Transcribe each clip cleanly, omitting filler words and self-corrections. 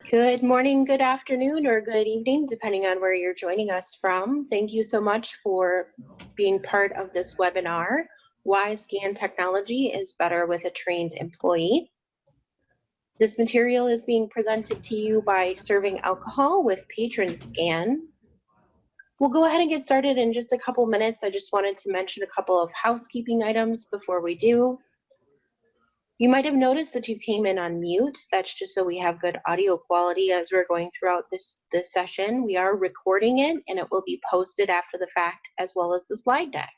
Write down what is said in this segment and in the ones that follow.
Good morning, good afternoon, or good evening, depending on where you're joining us from. Thank you so much for being part of this webinar, Why Scan Technology is Better with a Trained Employee. This material is being presented to you by Serving Alcohol with Patronscan. We'll go ahead and get started in just a couple minutes. I just wanted to mention a couple of housekeeping items before we do. You might have noticed that you came in on mute. That's just so we have good audio quality as we're going throughout this session. We are recording it and it will be posted after the fact as well as the slide deck.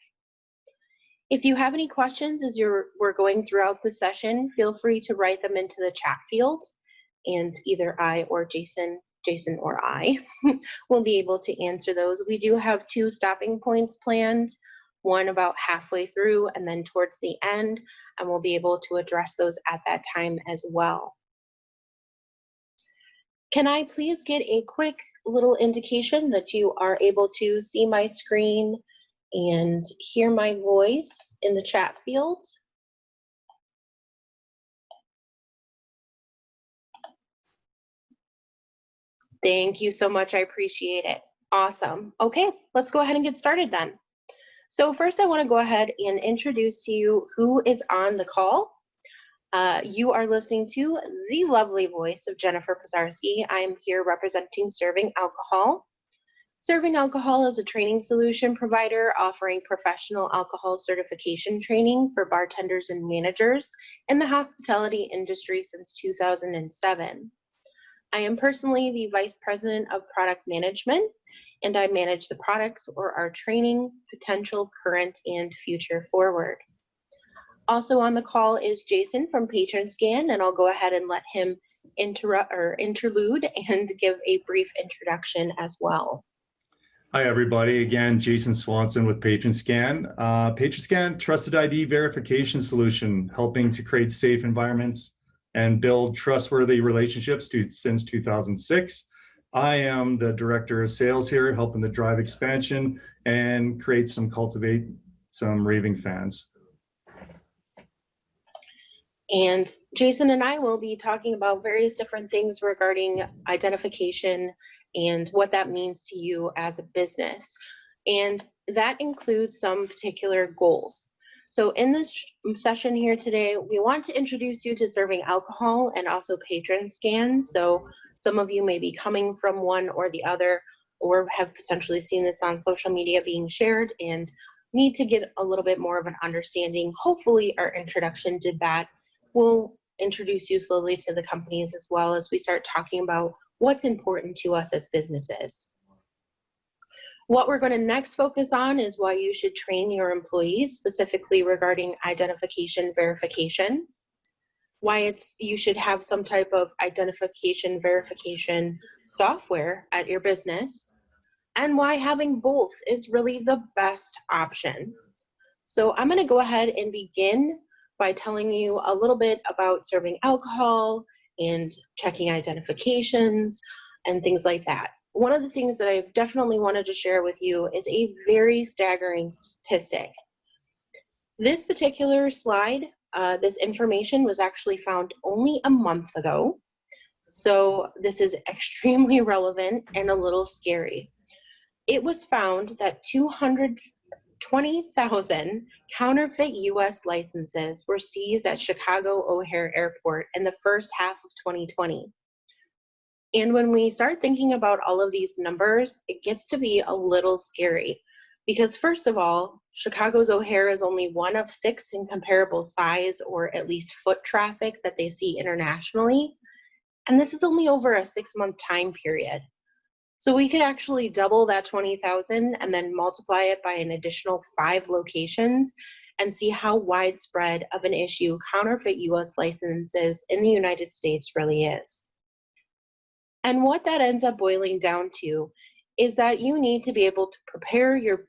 If you have any questions as we're going throughout the session, feel free to write them into the chat field and either I or Jason or I will be able to answer those. We do have two stopping points planned, one about halfway through and then towards the end, and we'll be able to address those at that time as well. Can I please get a quick little indication that you are able to see my screen and hear my voice in the chat field? Thank you so much, I appreciate it. Awesome. Okay, let's go ahead and get started then. So first I want to go ahead and introduce to you who is on the call. You are listening to the lovely voice of Jennifer Pizarski. I am here representing Serving Alcohol. Serving Alcohol is a training solution provider offering professional alcohol certification training for bartenders and managers in the hospitality industry since 2007. I am personally the Vice President of Product Management, and I manage the products or our training, potential, current, and future forward. Also on the call is Jason from Patronscan, and I'll go ahead and let him interlude and give a brief introduction as well. Hi, everybody. Again, Jason Swanson with Patronscan. Patronscan, trusted ID verification solution, helping to create safe environments and build trustworthy relationships since 2006. I am the Director of Sales here, helping to drive expansion and cultivate some raving fans. And Jason and I will be talking about various different things regarding identification and what that means to you as a business. And that includes some particular goals. So in this session here today, we want to introduce you to Serving Alcohol and also Patronscan. So some of you may be coming from one or the other, or have potentially seen this on social media being shared and need to get a little bit more of an understanding. Hopefully our introduction did that. We'll introduce you slowly to the companies as well as we start talking about what's important to us as businesses. What we're going to next focus on is why you should train your employees, specifically regarding identification verification, why you should have some type of identification verification software at your business, and why having both is really the best option. So I'm going to go ahead and begin by telling you a little bit about Serving Alcohol and checking identifications and things like that. One of the things that I've definitely wanted to share with you is a very staggering statistic. This particular slide, this information was actually found only a month ago. So this is extremely relevant and a little scary. It was found that 220,000 counterfeit US licenses were seized at Chicago O'Hare Airport in the first half of 2020. And when we start thinking about all of these numbers, it gets to be a little scary because first of all, Chicago's O'Hare is only one of 6 in comparable size or at least foot traffic that they see internationally. And this is only over a 6-month time period. So we could actually double that 20,000 and then multiply it by an additional 5 locations and see how widespread of an issue counterfeit US licenses in the United States really is. And what that ends up boiling down to is that you need to be able to prepare your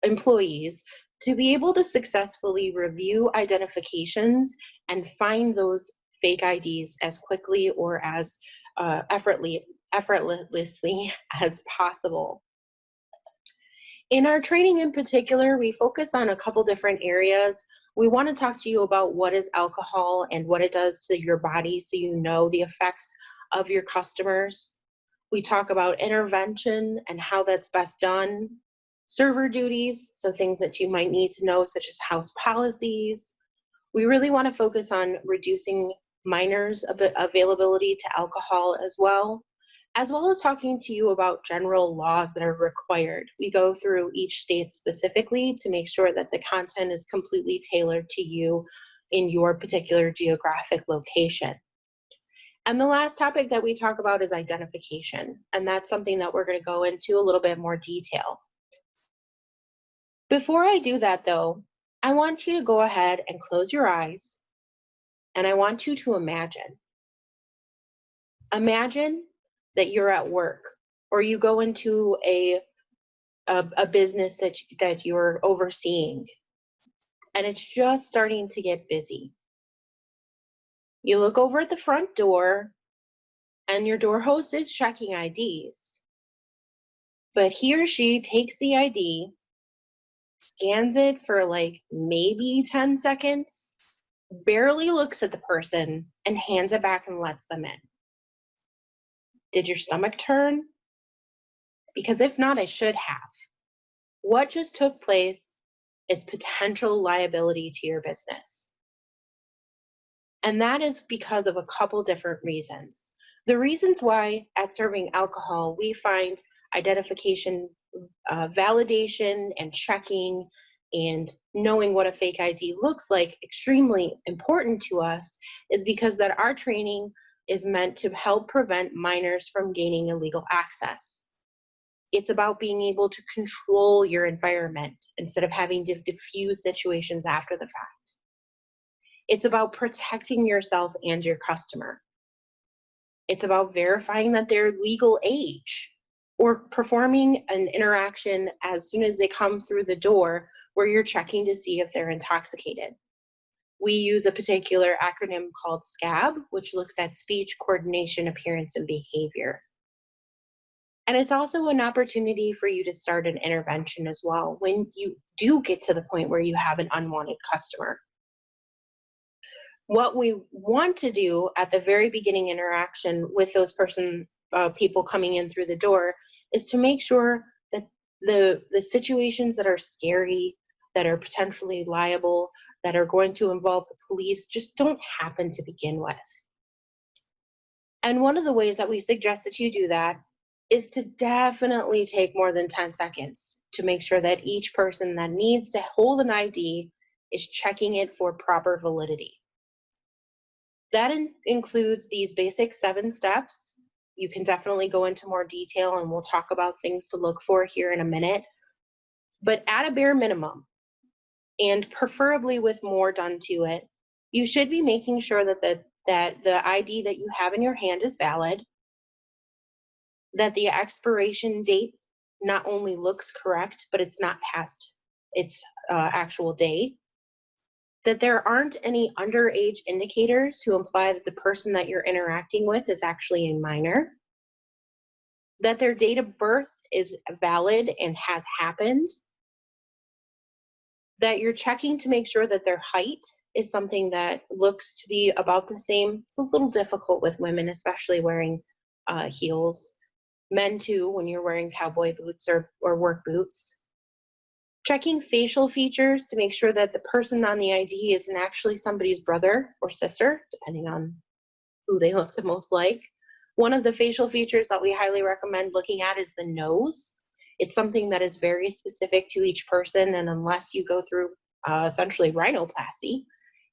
employees to be able to successfully review identifications and find those fake IDs as quickly or as effortlessly as possible. In our training in particular, we focus on a couple different areas. We want to talk to you about what is alcohol and what it does to your body so you know the effects of your customers. We talk about intervention and how that's best done, server duties, so things that you might need to know, such as house policies. We really want to focus on reducing minors' availability to alcohol as well as talking to you about general laws that are required. We go through each state specifically to make sure that the content is completely tailored to you in your particular geographic location. And the last topic that we talk about is identification, and that's something that we're going to go into a little bit more detail. Before I do that though, I want you to go ahead and close your eyes, and I want you to imagine. Imagine that you're at work, or you go into a business that you're overseeing, and it's just starting to get busy. You look over at the front door, and your door host is checking IDs. But he or she takes the ID, scans it for like maybe 10 seconds, barely looks at the person, and hands it back and lets them in. Did your stomach turn? Because if not, it should have. What just took place is potential liability to your business. And that is because of a couple different reasons. The reasons why at serving alcohol, we find identification, validation and checking and knowing what a fake ID looks like extremely important to us is because that our training is meant to help prevent minors from gaining illegal access. It's about being able to control your environment instead of having to diffuse situations after the fact. It's about protecting yourself and your customer. It's about verifying that they're legal age or performing an interaction as soon as they come through the door where you're checking to see if they're intoxicated. We use a particular acronym called SCAB, which looks at speech, coordination, appearance, and behavior. And it's also an opportunity for you to start an intervention as well when you do get to the point where you have an unwanted customer. What we want to do at the very beginning interaction with those people coming in through the door is to make sure that the situations that are scary, that are potentially liable, that are going to involve the police just don't happen to begin with. And one of the ways that we suggest that you do that is to definitely take more than 10 seconds to make sure that each person that needs to hold an ID is checking it for proper validity. That includes these basic 7 steps. You can definitely go into more detail and we'll talk about things to look for here in a minute. But at a bare minimum, and preferably with more done to it, you should be making sure that the ID that you have in your hand is valid, that the expiration date not only looks correct, but it's not past its actual date, that there aren't any underage indicators to imply that the person that you're interacting with is actually a minor, that their date of birth is valid and has happened, that you're checking to make sure that their height is something that looks to be about the same. It's a little difficult with women, especially wearing heels. Men too, when you're wearing cowboy boots or work boots. Checking facial features to make sure that the person on the ID isn't actually somebody's brother or sister, depending on who they look the most like. One of the facial features that we highly recommend looking at is the nose. It's something that is very specific to each person, and unless you go through essentially rhinoplasty,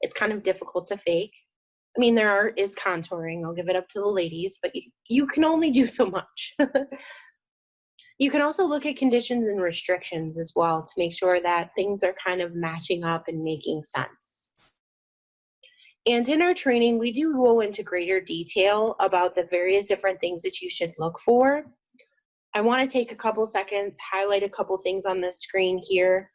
it's kind of difficult to fake. I mean, there is contouring. I'll give it up to the ladies, but you can only do so much. You can also look at conditions and restrictions as well to make sure that things are kind of matching up and making sense. And in our training, we do go into greater detail about the various different things that you should look for. I want to take a couple seconds, highlight a couple things on the screen here.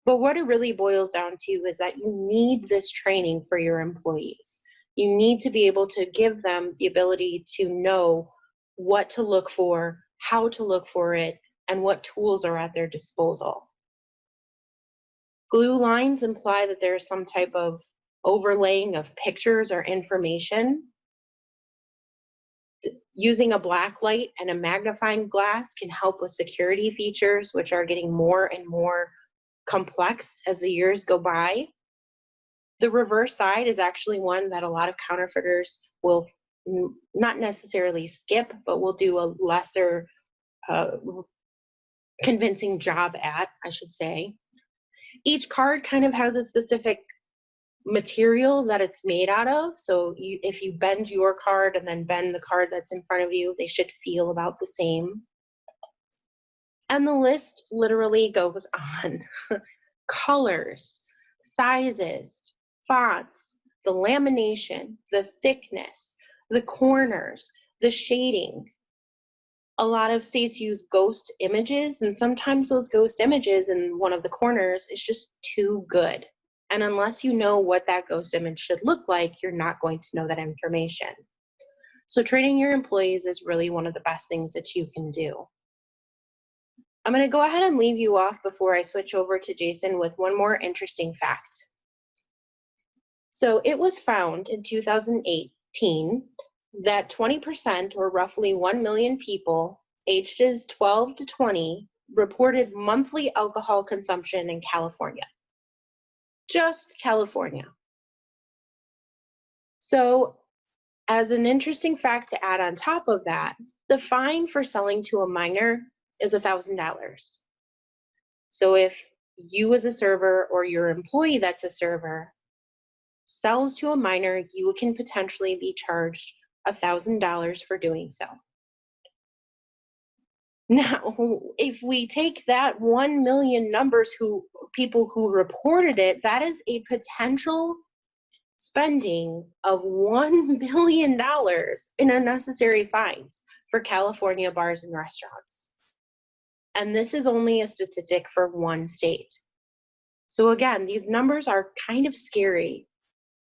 But what it really boils down to is that you need this training for your employees. You need to be able to give them the ability to know what to look for, how to look for it, and what tools are at their disposal. Glue lines imply that there is some type of overlaying of pictures or information. Using a black light and a magnifying glass can help with security features, which are getting more and more complex as the years go by. The reverse side is actually one that a lot of counterfeiters will not necessarily skip, but will do a lesser convincing job at, I should say. Each card kind of has a specific material that it's made out of. So if you bend your card and then bend the card that's in front of you, they should feel about the same. And the list literally goes on. Colors, sizes, fonts, the lamination, the thickness, the corners, the shading. A lot of states use ghost images, and sometimes those ghost images in one of the corners is just too good. And unless you know what that ghost image should look like, you're not going to know that information. So training your employees is really one of the best things that you can do. I'm going to go ahead and leave you off before I switch over to Jason with one more interesting fact. So it was found in 2018 that 20%, or roughly 1 million people ages 12 to 20 reported monthly alcohol consumption in California. Just California. So as an interesting fact to add on top of that, the fine for selling to a minor is $1,000. So if you as a server or your employee that's a server sells to a minor, you can potentially be charged $1,000 for doing so. Now, if we take that 1 million people who reported it, that is a potential spending of $1 billion in unnecessary fines for California bars and restaurants. And this is only a statistic for one state. So again, these numbers are kind of scary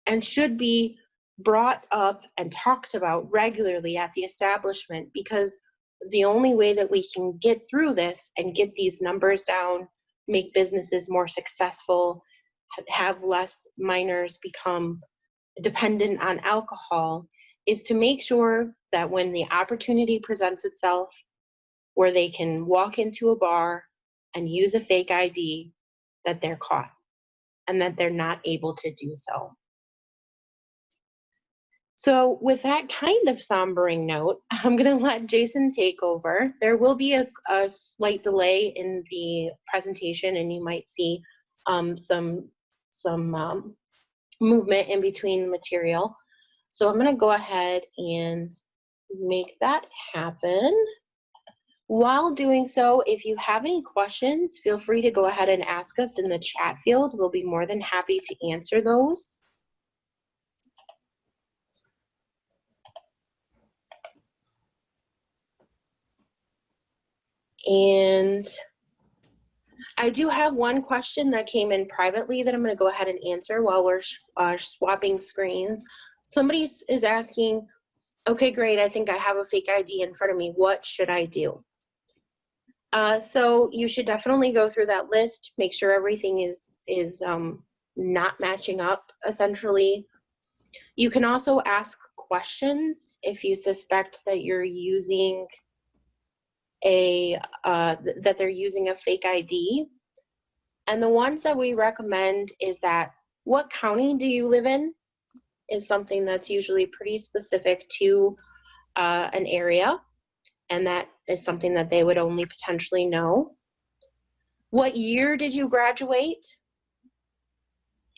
and should be brought up and talked about regularly at the establishment, because the only way that we can get through this and get these numbers down, make businesses more successful, have less minors become dependent on alcohol, is to make sure that when the opportunity presents itself where they can walk into a bar and use a fake ID, that they're caught and that they're not able to do so. So with that kind of sombering note, I'm going to let Jason take over. There will be a slight delay in the presentation, and you might see some movement in between the material. So I'm going to go ahead and make that happen. While doing so, if you have any questions, feel free to go ahead and ask us in the chat field. We'll be more than happy to answer those. And I do have one question that came in privately that I'm going to go ahead and answer while we're swapping screens. Somebody is asking, okay, great, I think I have a fake ID in front of me. What should I do? So you should definitely go through that list, make sure everything is not matching up, essentially. You can also ask questions if you suspect that you're using that they're using a fake ID. And the ones that we recommend is that, what county do you live in? Is something that's usually pretty specific to an area, and that is something that they would only potentially know. What year did you graduate?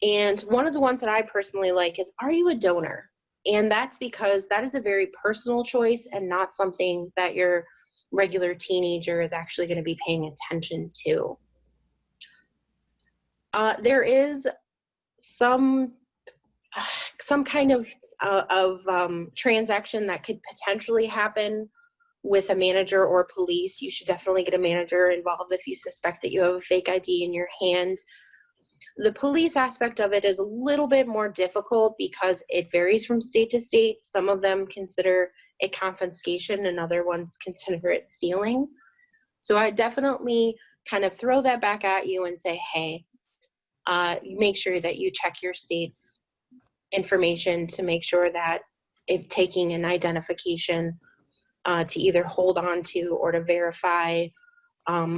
And one of the ones that I personally like is, are you a donor? And that's because that is a very personal choice and not something that your regular teenager is actually going to be paying attention to. There is some kind of transaction that could potentially happen with a manager or police. You should definitely get a manager involved if you suspect that you have a fake ID in your hand. The police aspect of it is a little bit more difficult because it varies from state to state. Some of them consider it confiscation and other ones consider it stealing. So I definitely kind of throw that back at you and say, hey, make sure that you check your state's information to make sure that if taking an identification to either hold on to or to verify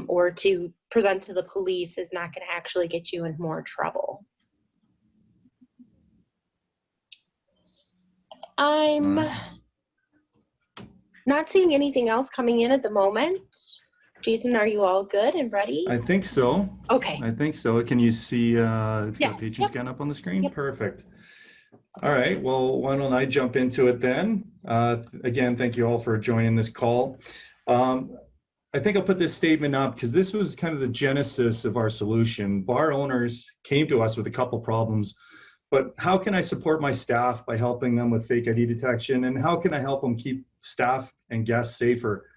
or to present to the police is not going to actually get you in more trouble. I'm not seeing anything else coming in at the moment. Jason, are you all good and ready? I think so. Okay. I think so. Can you see it's got Yes. Patronscan up on the screen? Yep. Perfect. All right. Well, why don't I jump into it then? Again, thank you all for joining this call. I think I'll put this statement up because this was kind of the genesis of our solution. Bar owners came to us with a couple problems, but how can I support my staff by helping them with fake ID detection? And how can I help them keep staff and guests safer?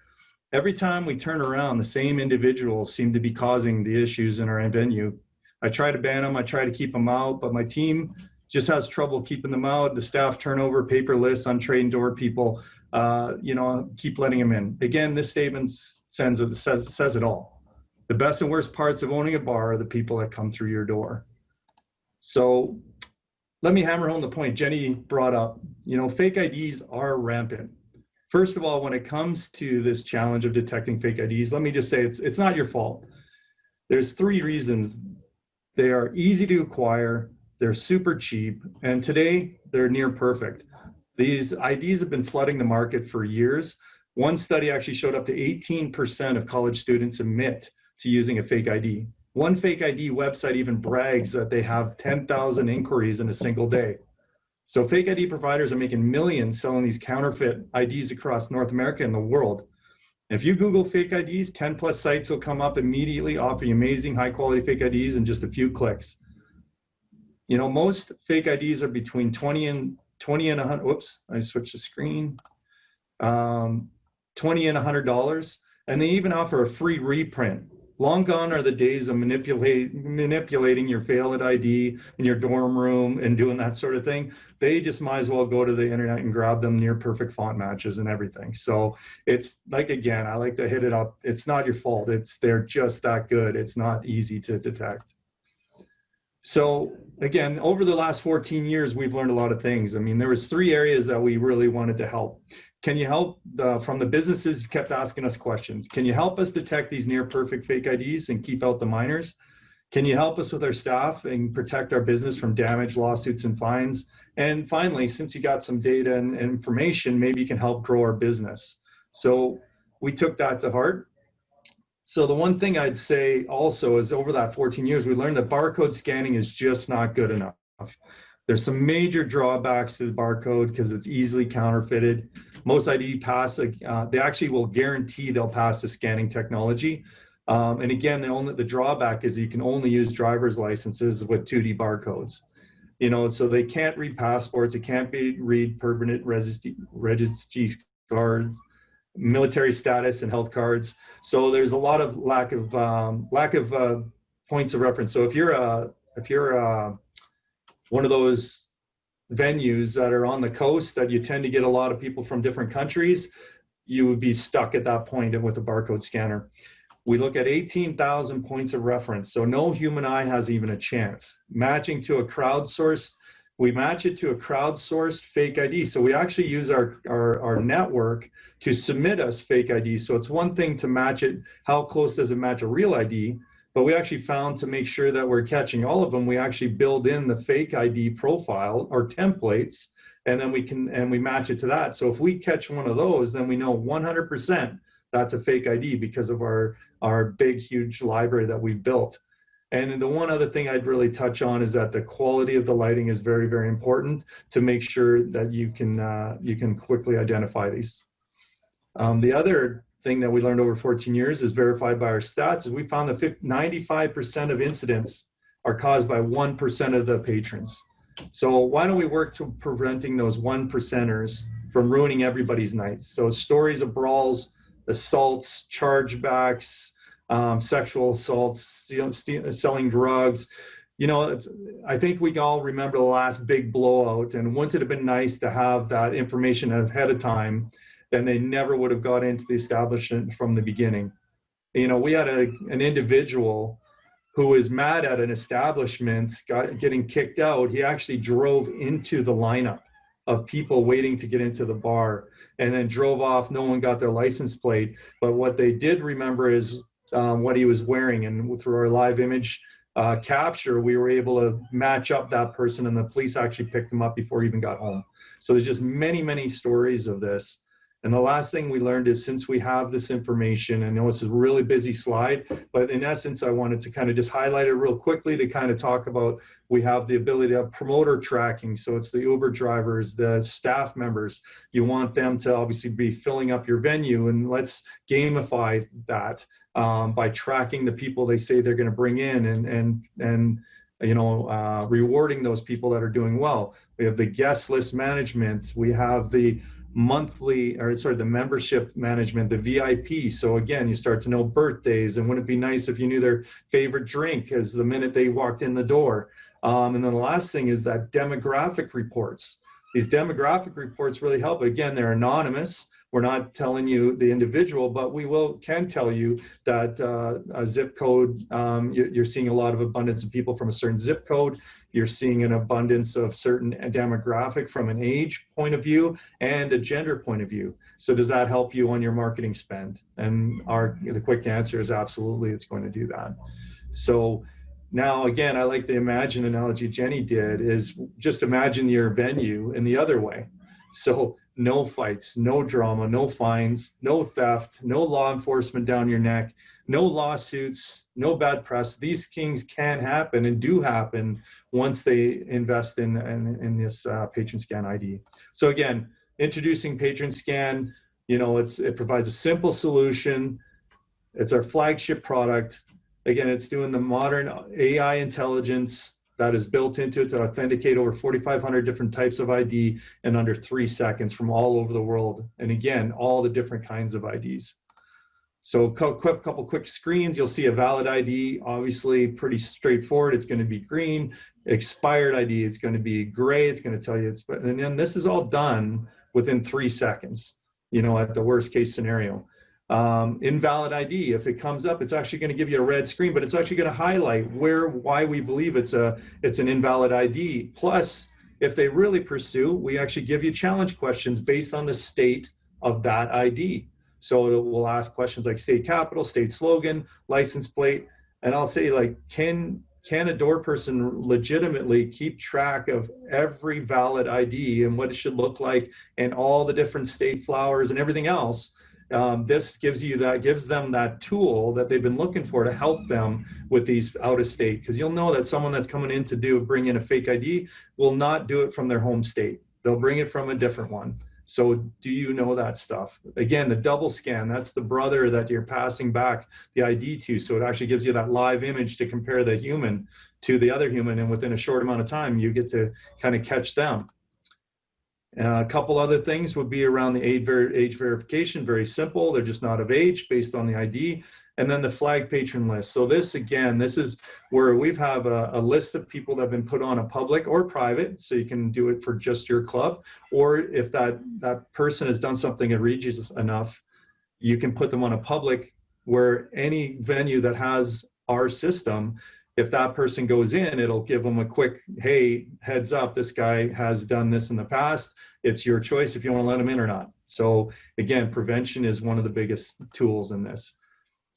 Every time we turn around, the same individuals seem to be causing the issues in our venue. I try to ban them, I try to keep them out, but my team just has trouble keeping them out. The staff turnover, paper lists, untrained door people, keep letting them in. Again, this statement says it all. The best and worst parts of owning a bar are the people that come through your door. So let me hammer home the point Jenny brought up. Fake IDs are rampant. First of all, when it comes to this challenge of detecting fake IDs, let me just say it's not your fault. There's 3 reasons. They are easy to acquire, they're super cheap, and today they're near perfect. These IDs have been flooding the market for years. One study actually showed up to 18% of college students admit to using a fake ID. One fake ID website even brags that they have 10,000 inquiries in a single day. So fake ID providers are making millions selling these counterfeit IDs across North America and the world. And if you Google fake IDs, 10 plus sites will come up immediately offering amazing high quality fake IDs in just a few clicks. Most fake IDs are between 20 and 100, whoops, I switched the screen. $20 and $100, and they even offer a free reprint. Long gone are the days of manipulating your valid ID in your dorm room and doing that sort of thing. They just might as well go to the internet and grab them near perfect font matches and everything. So it's like, again, I like to hit it up. It's not your fault. They're just that good. It's not easy to detect. So again, over the last 14 years, we've learned a lot of things. I mean, there was 3 areas that we really wanted to help. Can you help from the businesses kept asking us questions? Can you help us detect these near perfect fake IDs and keep out the minors? Can you help us with our staff and protect our business from damage, lawsuits, and fines? And finally, since you got some data and information, maybe you can help grow our business. So we took that to heart. So the one thing I'd say also is over that 14 years, we learned that barcode scanning is just not good enough. There's some major drawbacks to the barcode because it's easily counterfeited. Most ID pass, they actually will guarantee they'll pass the scanning technology. And again, the drawback is you can only use driver's licenses with 2D barcodes. So they can't read passports, it can't read permanent registry cards, military status, and health cards. So there's a lot of lack of points of reference. So if you're one of those venues that are on the coast that you tend to get a lot of people from different countries, you would be stuck at that point with a barcode scanner. We look at 18,000 points of reference, so no human eye has even a chance. Matching to a crowdsourced, we match it to a crowdsourced fake ID. So we actually use our network to submit us fake ID. So it's one thing to match it, how close does it match a real ID? But we actually found to make sure that we're catching all of them, we actually build in the fake ID profile or templates, and then we match it to that. So if we catch one of those, then we know 100% that's a fake ID because of our big, huge library that we've built. And the one other thing I'd really touch on is that the quality of the lighting is very, very important to make sure that you can quickly identify these. The other thing that we learned over 14 years is verified by our stats is we found that 95% of incidents are caused by 1% of the patrons. So why don't we work to preventing those 1%ers from ruining everybody's nights? So stories of brawls, assaults, chargebacks, sexual assaults, selling drugs. I think we all remember the last big blowout, and wouldn't it have been nice to have that information ahead of time? Then they never would have got into the establishment from the beginning. You know, we had an individual who was mad at an establishment getting kicked out. He actually drove into the lineup of people waiting to get into the bar and then drove off. No one got their license plate. But what they did remember is what he was wearing. And through our live image capture, we were able to match up that person, and the police actually picked him up before he even got home. So there's just many, many stories of this. And the last thing we learned is, since we have this information, I know it's a really busy slide, but in essence, I wanted to kind of just highlight it real quickly to kind of talk about, we have the ability to have promoter tracking. So it's the Uber drivers, the staff members. You want them to obviously be filling up your venue, and let's gamify that by tracking the people they say they're going to bring in, and you know, rewarding those people that are doing well. We have the guest list management. We have the the membership management, the VIP. So again, you start to know birthdays, and wouldn't it be nice if you knew their favorite drink as the minute they walked in the door. And then the last thing is that demographic reports. These demographic reports really help. Again, they're anonymous. We're not telling you the individual, but we can tell you that a zip code, you're seeing a lot of abundance of people from a certain zip code. You're seeing an abundance of certain demographic from an age point of view and a gender point of view. So does that help you on your marketing spend? And the quick answer is absolutely, it's going to do that. So now, again, I like the imagine analogy Jenny did, is just imagine your venue in the other way. So no fights, no drama, no fines, no theft, no law enforcement down your neck, no lawsuits, no bad press. These things can happen and do happen once they invest in this Patronscan ID. So again, introducing Patronscan, you know, it provides a simple solution. It's our flagship product. Again, it's doing the modern AI intelligence that is built into it to authenticate over 4,500 different types of ID in under 3 seconds from all over the world. And again, all the different kinds of IDs. So a couple quick screens, you'll see a valid ID, obviously pretty straightforward. It's going to be green. Expired ID, it's going to be gray. It's going to tell you and then this is all done within 3 seconds, you know, at the worst case scenario. Invalid ID, if it comes up, it's actually going to give you a red screen, but it's actually going to highlight why we believe it's an invalid ID. Plus, if they really pursue, we actually give you challenge questions based on the state of that ID. So it will ask questions like state capital, state slogan, license plate, and I'll say, like, can a door person legitimately keep track of every valid ID and what it should look like and all the different state flowers and everything else? This gives them that tool that they've been looking for to help them with these out of state, because you'll know that someone that's coming in to bring in a fake ID will not do it from their home state. They'll bring it from a different one. So do you know that stuff? Again, the double scan, that's the brother that you're passing back the ID to. So it actually gives you that live image to compare the human to the other human, and within a short amount of time, you get to kind of catch them. A couple other things would be around the age verification, very simple. They're just not of age based on the ID. And then the flag patron list. So this is where we have a list of people that have been put on a public or private, so you can do it for just your club. Or if that person has done something egregious enough, you can put them on a public, where any venue that has our system, if that person goes in, it'll give them a quick, hey, heads up, this guy has done this in the past. It's your choice if you want to let him in or not. So again, prevention is one of the biggest tools in this.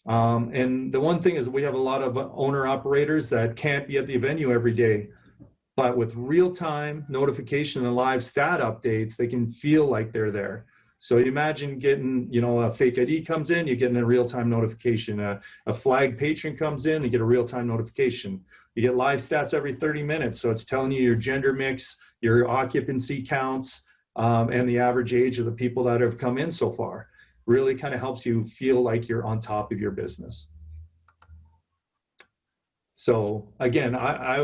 And the one thing is, we have a lot of owner operators that can't be at the venue every day, but with real-time notification and live stat updates, they can feel like they're there. So you imagine getting, you know, a fake ID comes in, you're getting a real-time notification. A flag patron comes in, you get a real-time notification. You get live stats every 30 minutes. So it's telling you your gender mix, your occupancy counts, and the average age of the people that have come in so far. Really kind of helps you feel like you're on top of your business. So again,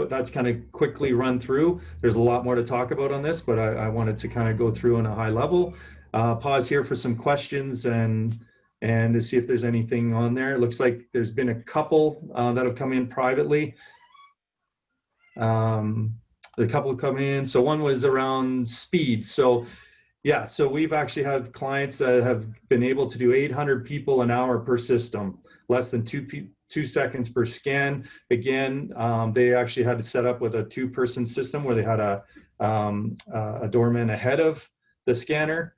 that's kind of quickly run through. There's a lot more to talk about on this, but I wanted to kind of go through on a high level. Pause here for some questions and to see if there's anything on there. It looks like there's been a couple that have come in privately. A couple come in. So one was around speed. So Yeah, so we've actually had clients that have been able to do 800 people an hour per system, less than 2 seconds per scan. Again, they actually had to set up with a 2-person system where they had a doorman ahead of the scanner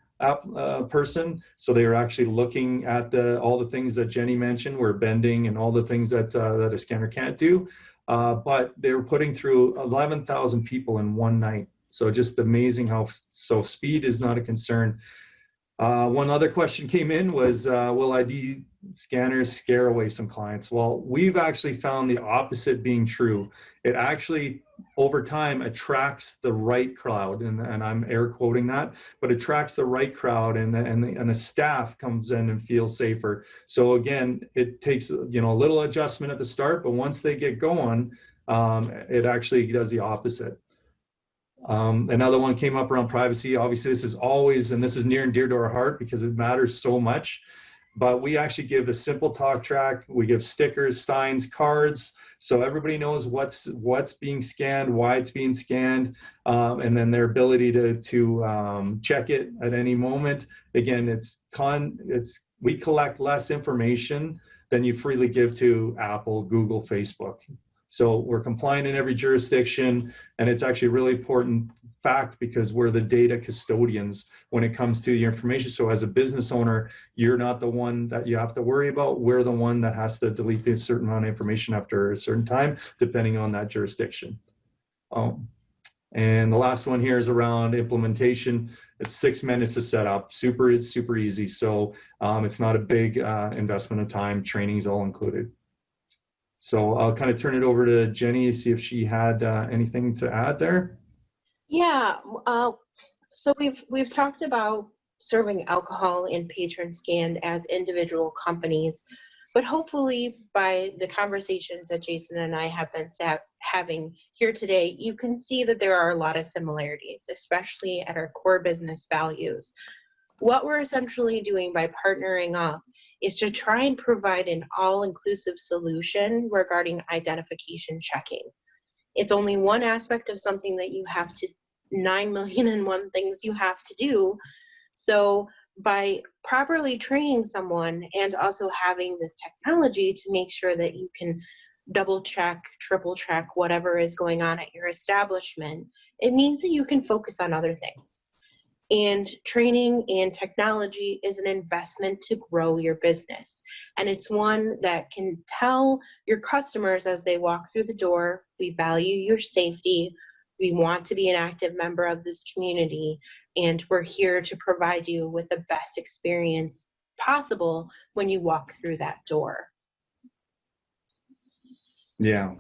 person. So they were actually looking at all the things that Jenny mentioned, were bending and all the things that a scanner can't do. But they were putting through 11,000 people in one night. So just amazing so speed is not a concern. One other question came in was, will ID scanners scare away some clients? Well, we've actually found the opposite being true. It actually, over time, attracts the right crowd, and I'm air quoting that, but attracts the right crowd, and the staff comes in and feels safer. So again, it takes a little adjustment at the start, but once they get going, it actually does the opposite. Another one came up around privacy. Obviously, this is near and dear to our heart because it matters so much. But we actually give a simple talk track. We give stickers, signs, cards, so everybody knows what's being scanned, why it's being scanned, and then their ability to check it at any moment. Again, we collect less information than you freely give to Apple, Google, Facebook. So we're compliant in every jurisdiction, and it's actually a really important fact because we're the data custodians when it comes to your information. So as a business owner, you're not the one that you have to worry about. We're the one that has to delete a certain amount of information after a certain time, depending on that jurisdiction. And the last one here is around implementation. It's 6 minutes to set up. It's super easy. So it's not a big investment of time. Training is all included. So I'll kind of turn it over to Jenny to see if she had anything to add there. Yeah, so we've talked about serving alcohol and Patronscan as individual companies, but hopefully by the conversations that Jason and I have been having here today, you can see that there are a lot of similarities, especially at our core business values. What we're essentially doing by partnering up is to try and provide an all-inclusive solution regarding identification checking. It's only one aspect of something that you have to 9,000,001 things you have to do. So by properly training someone and also having this technology to make sure that you can double check, triple check whatever is going on at your establishment, it means that you can focus on other things. And training and technology is an investment to grow your business. And it's one that can tell your customers as they walk through the door, we value your safety, we want to be an active member of this community, and we're here to provide you with the best experience possible when you walk through that door. Yeah,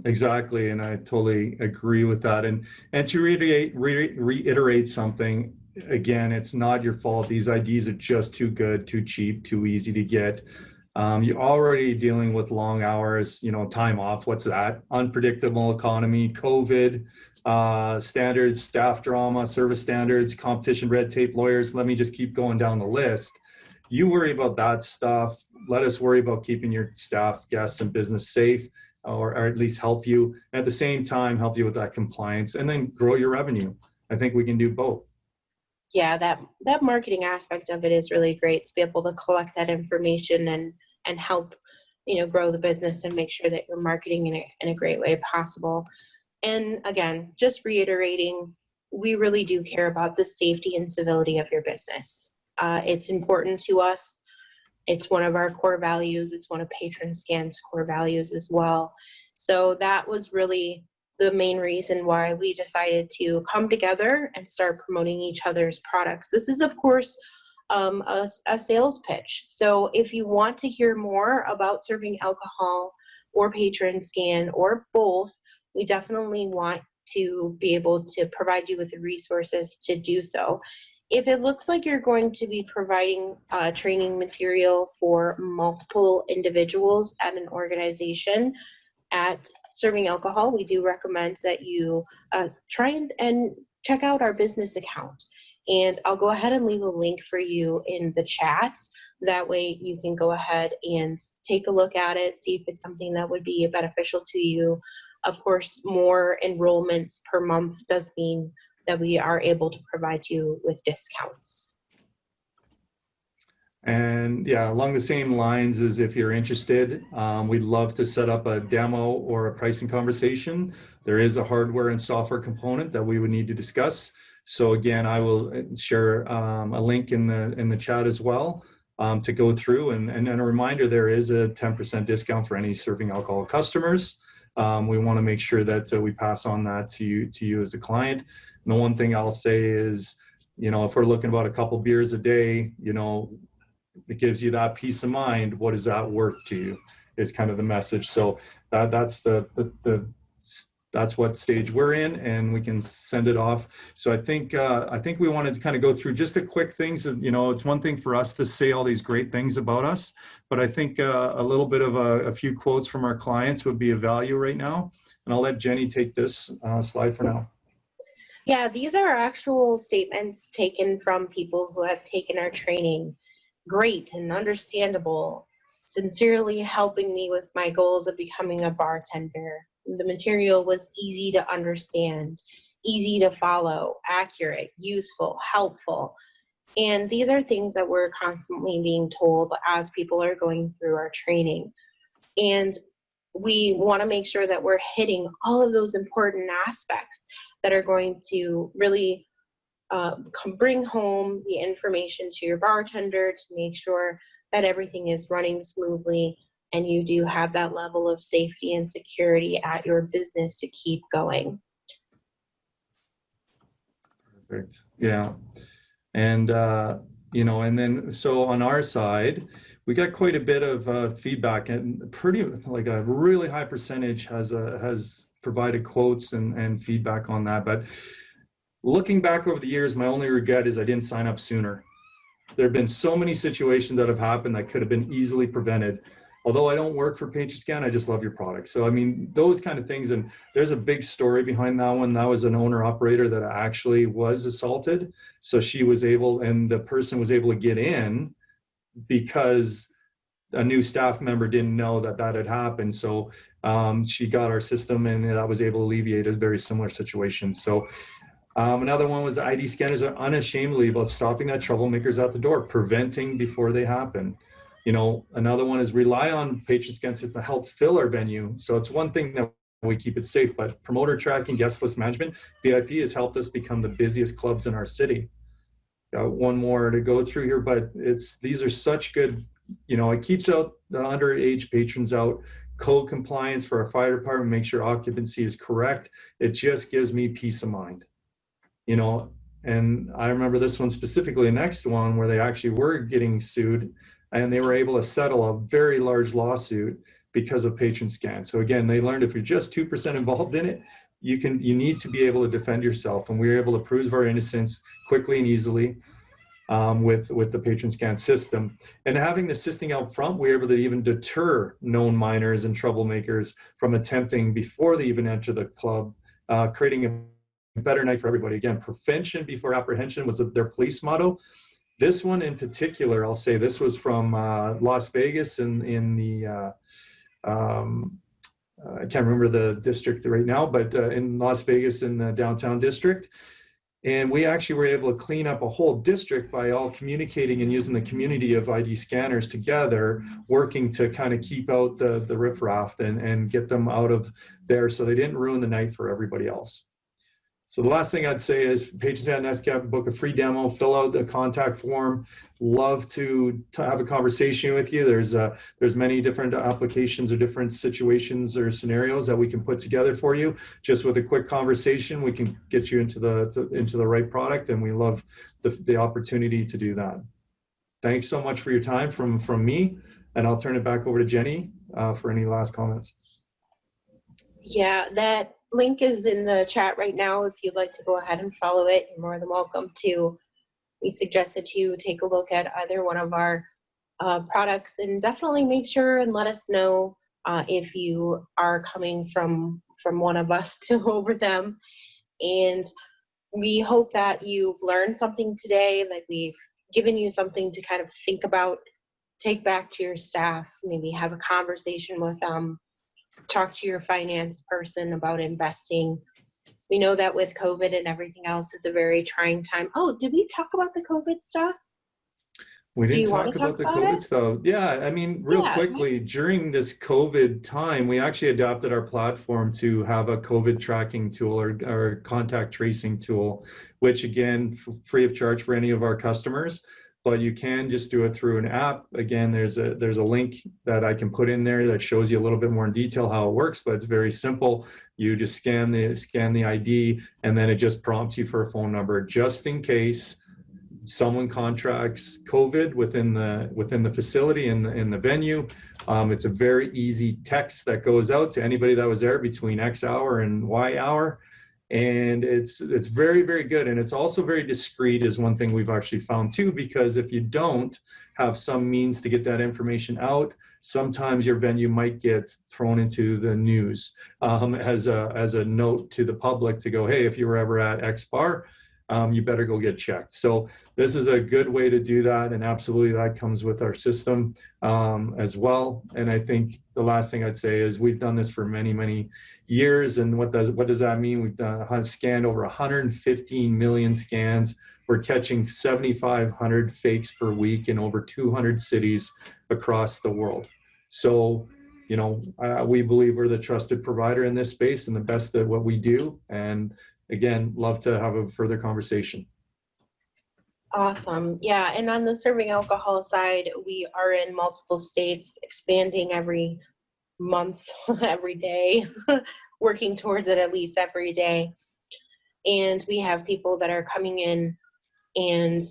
exactly. And I totally agree with that. And to reiterate something, again, it's not your fault. These IDs are just too good, too cheap, too easy to get. You're already dealing with long hours, time off. What's that? Unpredictable economy, COVID, standards, staff drama, service standards, competition, red tape, lawyers. Let me just keep going down the list. You worry about that stuff. Let us worry about keeping your staff, guests, and business safe, or at least help you. At the same time, help you with that compliance, and then grow your revenue. I think we can do both. Yeah, that marketing aspect of it is really great to be able to collect that information and help grow the business and make sure that you're marketing in a great way possible. And again, just reiterating, we really do care about the safety and civility of your business. It's important to us. It's one of our core values. It's one of Patronscan's core values as well. So that was really the main reason why we decided to come together and start promoting each other's products. This is, of course, a sales pitch. So if you want to hear more about serving alcohol or Patronscan or both, we definitely want to be able to provide you with the resources to do so. If it looks like you're going to be providing training material for multiple individuals at an organization at serving alcohol, we do recommend that you try and check out our business account. And I'll go ahead and leave a link for you in the chat. That way you can go ahead and take a look at it, see if it's something that would be beneficial to you. Of course, more enrollments per month does mean that we are able to provide you with discounts. And yeah, along the same lines as if you're interested, we'd love to set up a demo or a pricing conversation. There is a hardware and software component that we would need to discuss. So again, I will share a link in the chat as well to go through. And a reminder, there is a 10% discount for any serving alcohol customers. We want to make sure that we pass on that to you as a client. And the one thing I'll say is, if we're looking about a couple beers a day, it gives you that peace of mind. What is that worth to you is kind of the message. So that's that's what stage we're in, and we can send it off. So I think we wanted to kind of go through just a quick things. It's one thing for us to say all these great things about us, but I think a little bit of a few quotes from our clients would be of value right now. And I'll let Jenny take this slide for now. Yeah, these are actual statements taken from people who have taken our training. Great and understandable, sincerely helping me with my goals of becoming a bartender. The material was easy to understand, easy to follow, accurate, useful, helpful. And these are things that we're constantly being told as people are going through our training. And we want to make sure that we're hitting all of those important aspects that are going to really bring home the information to your bartender to make sure that everything is running smoothly and you do have that level of safety and security at your business to keep going. Perfect. Yeah. And, and then, so on our side, we got quite a bit of feedback, and like a really high percentage has provided quotes and feedback on that. But looking back over the years, my only regret is I didn't sign up sooner. There have been so many situations that have happened that could have been easily prevented. Although I don't work for Patronscan, I just love your product. So, I mean, those kind of things. And there's a big story behind that one. That was an owner operator that actually was assaulted. So she was able, and the person was able to get in because a new staff member didn't know that had happened. So she got our system, and that was able to alleviate a very similar situation. So another one was the ID scanners are unashamedly about stopping that troublemakers at the door, preventing before they happen. Another one is rely on Patronscan to help fill our venue. So it's one thing that we keep it safe, but promoter tracking, guest list management, VIP has helped us become the busiest clubs in our city. Got one more to go through here, but these are such good, it keeps out the underage patrons out. Code compliance for our fire department, make sure occupancy is correct. It just gives me peace of mind. And I remember this one specifically, the next one where they actually were getting sued, and they were able to settle a very large lawsuit because of Patronscan. So again, they learned if you're just 2% involved in it, you need to be able to defend yourself. And we were able to prove our innocence quickly and easily with the Patronscan system. And having the system out front, we were able to even deter known minors and troublemakers from attempting before they even enter the club, creating a better night for everybody. Again, prevention before apprehension was their police motto. This one in particular, I'll say this was from Las Vegas in the, I can't remember the district right now, but in Las Vegas in the downtown district. And we actually were able to clean up a whole district by all communicating and using the community of ID scanners together, working to kind of keep out the riffraff and get them out of there so they didn't ruin the night for everybody else. So the last thing I'd say is Patronscan NSCAP, book a free demo, fill out the contact form. Love to have a conversation with you. There's many different applications or different situations or scenarios that we can put together for you. Just with a quick conversation, we can get you into the right product, and we love the opportunity to do that. Thanks so much for your time from me, and I'll turn it back over to Jenny for any last comments. Yeah, that link is in the chat right now. If you'd like to go ahead and follow it, you're more than welcome to. We suggest that you take a look at either one of our products, and definitely make sure and let us know if you are coming from one of us to over them. And we hope that you've learned something today, that we've given you something to kind of think about, take back to your staff, maybe have a conversation with them, talk to your finance person about investing, We know that with COVID and everything else is a very trying time. Oh, did we talk about the COVID stuff? We Do didn't you want to talk talk about the about COVID it? stuff. Yeah, I mean, real Yeah. quickly, during this COVID time, we actually adapted our platform to have a COVID tracking tool or contact tracing tool, which again, free of charge for any of our customers, but you can just do it through an app. Again, there's a link that I can put in there that shows you a little bit more in detail how it works, but it's very simple. You just scan the ID, and then it just prompts you for a phone number just in case someone contracts COVID within the facility in the venue. It's a very easy text that goes out to anybody that was there between X hour and Y hour. And it's very, very good. And it's also very discreet is one thing we've actually found too, because if you don't have some means to get that information out, sometimes your venue might get thrown into the news as a note to the public to go, hey, if you were ever at X bar, you better go get checked. So this is a good way to do that. And absolutely that comes with our system as well. And I think the last thing I'd say is we've done this for many, many years. And what does that mean? We've scanned over 115 million scans. We're catching 7,500 fakes per week in over 200 cities across the world. So, you know, we believe we're the trusted provider in this space and the best at what we do. And again, love to have a further conversation. Awesome. Yeah. And on the serving alcohol side, we are in multiple states, expanding every month, every day, working towards it at least every day. And we have people that are coming in and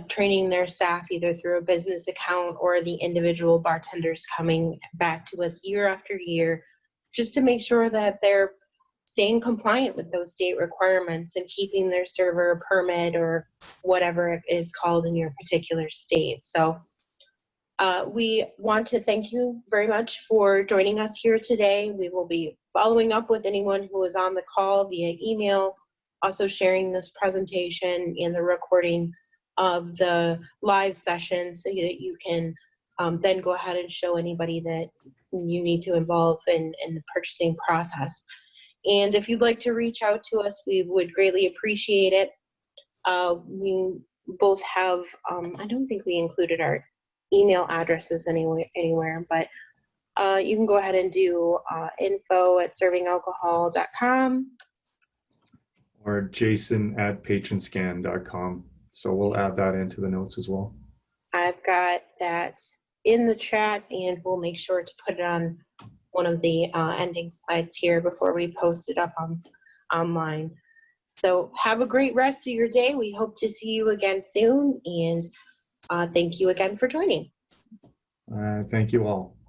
training their staff either through a business account or the individual bartenders coming back to us year after year just to make sure that they're staying compliant with those state requirements and keeping their server permit or whatever it is called in your particular state. So we want to thank you very much for joining us here today. We will be following up with anyone who was on the call via email, also sharing this presentation and the recording of the live session so that you can then go ahead and show anybody that you need to involve in the purchasing process. And if you'd like to reach out to us, we would greatly appreciate it. We both have, I don't think we included our email addresses anywhere, but you can go ahead and do info@servingalcohol.com. Or jason@patronscan.com. So we'll add that into the notes as well. I've got that in the chat, and we'll make sure to put it on one of the ending slides here before we post it up online. So have a great rest of your day. We hope to see you again soon, and thank you again for joining. Thank you all.